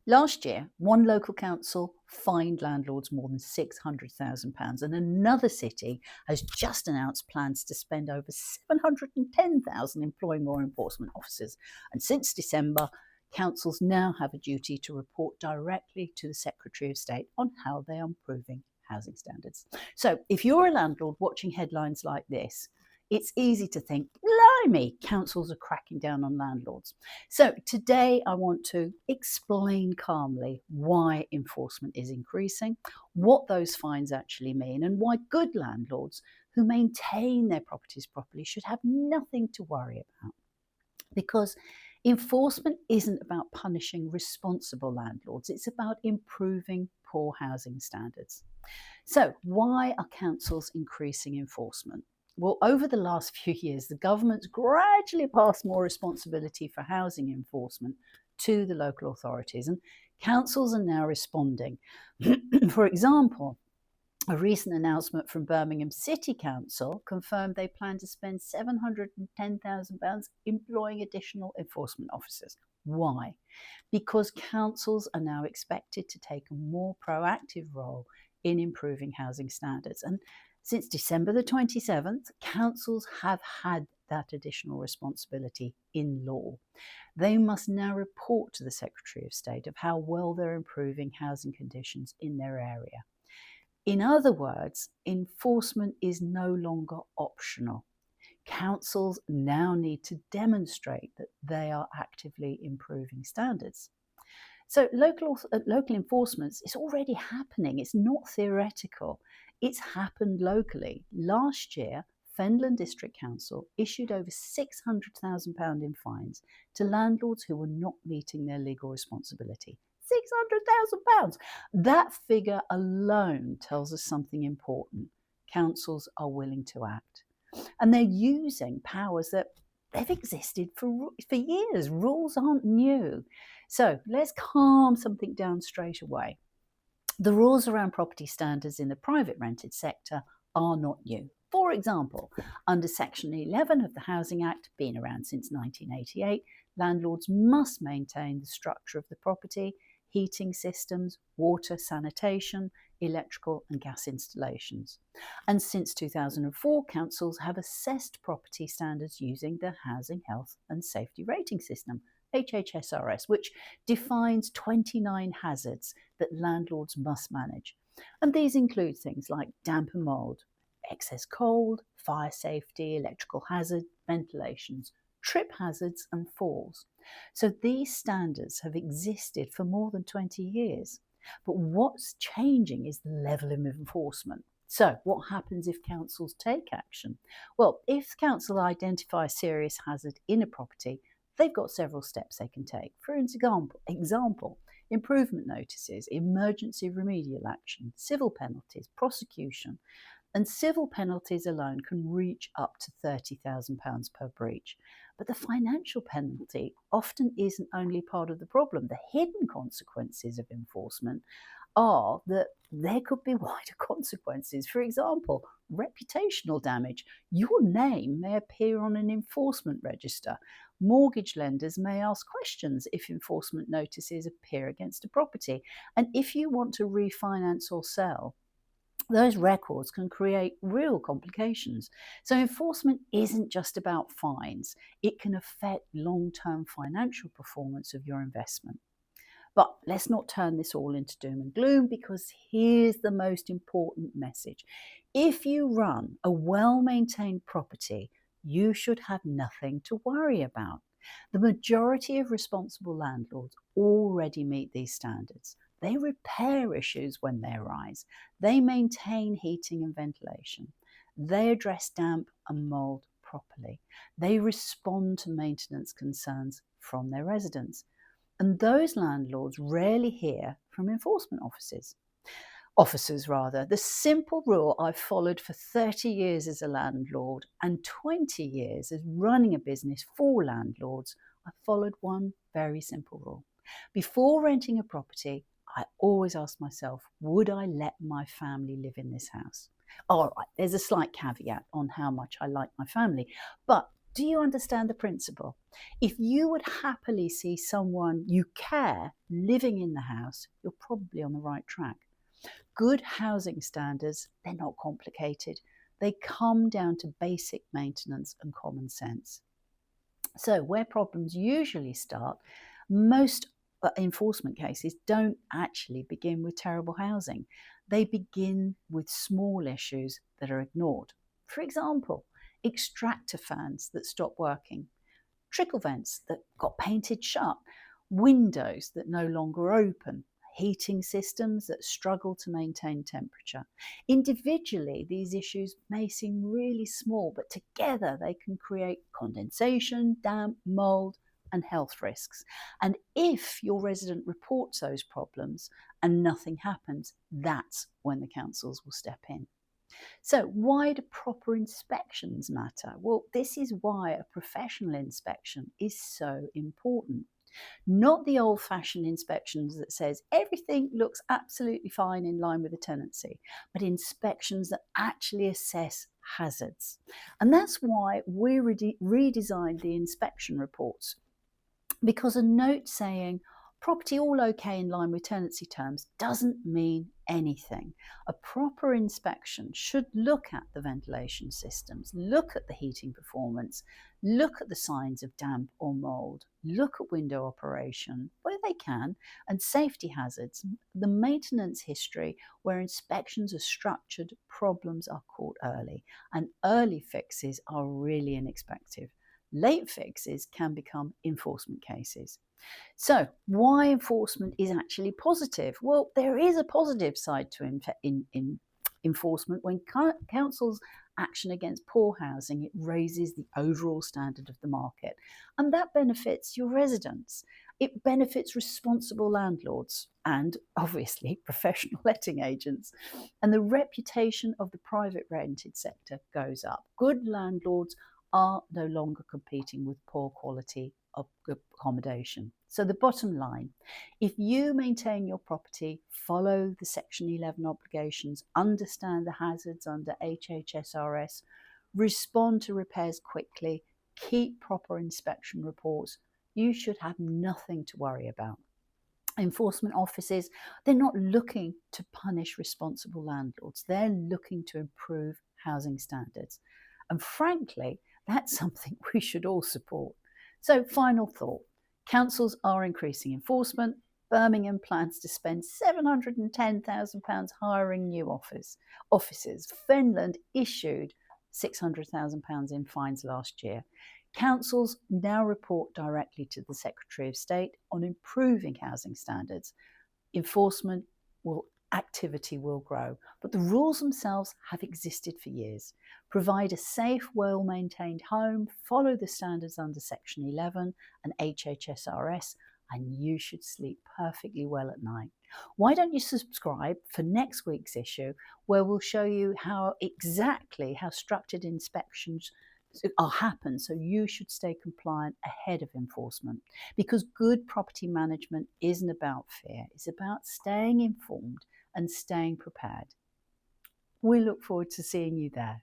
Last year, one local council fined landlords more than £600,000, and another city has just announced plans to spend over £710,000 employing more enforcement officers. And since December, councils now have a duty to report directly to the Secretary of State on how they are improving housing standards. So if you're a landlord watching headlines like this, it's easy to think, blimey, councils are cracking down on landlords. So today I want to explain calmly why enforcement is increasing, what those fines actually mean, and why good landlords who maintain their properties properly should have nothing to worry about. Because enforcement isn't about punishing responsible landlords, it's about improving poor housing standards. So why are councils increasing enforcement? Well, over the last few years, the government's gradually passed more responsibility for housing enforcement to the local authorities, and councils are now responding. For example, a recent announcement from Birmingham City Council confirmed they plan to spend £710,000 employing additional enforcement officers. Why? Because councils are now expected to take a more proactive role in improving housing standards. And since December the 27th, councils have had that additional responsibility in law. They must now report to the Secretary of State of how well they're improving housing conditions in their area. In other words, enforcement is no longer optional. Councils now need to demonstrate that they are actively improving standards. So local enforcement is already happening. It's not theoretical. It's happened locally. Last year, Fenland District Council issued over £600,000 in fines to landlords who were not meeting their legal responsibility. £600,000. That figure alone tells us something important. Councils are willing to act. And they're using powers that they've existed for years. Rules aren't new. So let's calm something down straight away. The rules around property standards in the private rented sector are not new. For example, under Section 11 of the Housing Act, been around since 1988, landlords must maintain the structure of the property, heating systems, water, sanitation, electrical and gas installations. And since 2004, councils have assessed property standards using the Housing Health and Safety Rating System, HHSRS, which defines 29 hazards that landlords must manage. And these include things like damp and mould, excess cold, fire safety, electrical hazard, ventilations, trip hazards and falls. So these standards have existed for more than 20 years. But what's changing is the level of enforcement. So what happens if councils take action? Well, if council identify a serious hazard in a property, they've got several steps they can take. For example, improvement notices, emergency remedial action, civil penalties, prosecution. And civil penalties alone can reach up to £30,000 per breach. But the financial penalty often isn't only part of the problem. The hidden consequences of enforcement are that there could be wider consequences. For example, reputational damage. Your name may appear on an enforcement register. Mortgage lenders may ask questions if enforcement notices appear against a property. And if you want to refinance or sell, those records can create real complications. So enforcement isn't just about fines. It can affect long-term financial performance of your investment. But let's not turn this all into doom and gloom, because here's the most important message. If you run a well-maintained property, you should have nothing to worry about. The majority of responsible landlords already meet these standards. They repair issues when they arise. They maintain heating and ventilation. They address damp and mould properly. They respond to maintenance concerns from their residents. And those landlords rarely hear from enforcement officers. The simple rule I've followed for 30 years as a landlord and 20 years as running a business for landlords, I followed one very simple rule. Before renting a property, I always ask myself, would I let my family live in this house? All right, there's a slight caveat on how much I like my family, but do you understand the principle? If you would happily see someone you care living in the house, you're probably on the right track. Good housing standards, they're not complicated. They come down to basic maintenance and common sense. So where problems usually start, most enforcement cases don't actually begin with terrible housing. They begin with small issues that are ignored. For example, extractor fans that stop working, trickle vents that got painted shut, windows that no longer open, heating systems that struggle to maintain temperature. Individually, these issues may seem really small, but together they can create condensation, damp, mold, and health risks. And if your resident reports those problems and nothing happens, that's when the councils will step in. So why do proper inspections matter? Well, this is why a professional inspection is so important. Not the old-fashioned inspections that says everything looks absolutely fine in line with the tenancy, but inspections that actually assess hazards. And that's why we redesigned the inspection reports, because a note saying property all okay in line with tenancy terms doesn't mean anything. A proper inspection should look at the ventilation systems, look at the heating performance, look at the signs of damp or mould, look at window operation where they can, and safety hazards, the maintenance history where inspections are structured, problems are caught early, and early fixes are really inexpensive. Late fixes can become enforcement cases. So why enforcement is actually positive? Well, there is a positive side to enforcement. When councils action against poor housing, it raises the overall standard of the market, and that benefits your residents. It benefits responsible landlords and obviously professional letting agents, and the reputation of the private rented sector goes up. Good landlords are no longer competing with poor quality of accommodation. So the bottom line, if you maintain your property, follow the Section 11 obligations, understand the hazards under HHSRS, respond to repairs quickly, keep proper inspection reports, you should have nothing to worry about. Enforcement officers, they're not looking to punish responsible landlords. They're looking to improve housing standards. And frankly, that's something we should all support. So final thought, councils are increasing enforcement. Birmingham plans to spend £710,000 hiring new officers. Finland issued £600,000 in fines last year. Councils now report directly to the Secretary of State on improving housing standards. Enforcement activity will grow, but the rules themselves have existed for years. Provide a safe, well-maintained home, follow the standards under Section 11 and HHSRS, and you should sleep perfectly well at night. Why don't you subscribe for next week's issue, where we'll show you how structured inspections happen, so you should stay compliant ahead of enforcement, because good property management isn't about fear, it's about staying informed and staying prepared. We look forward to seeing you there.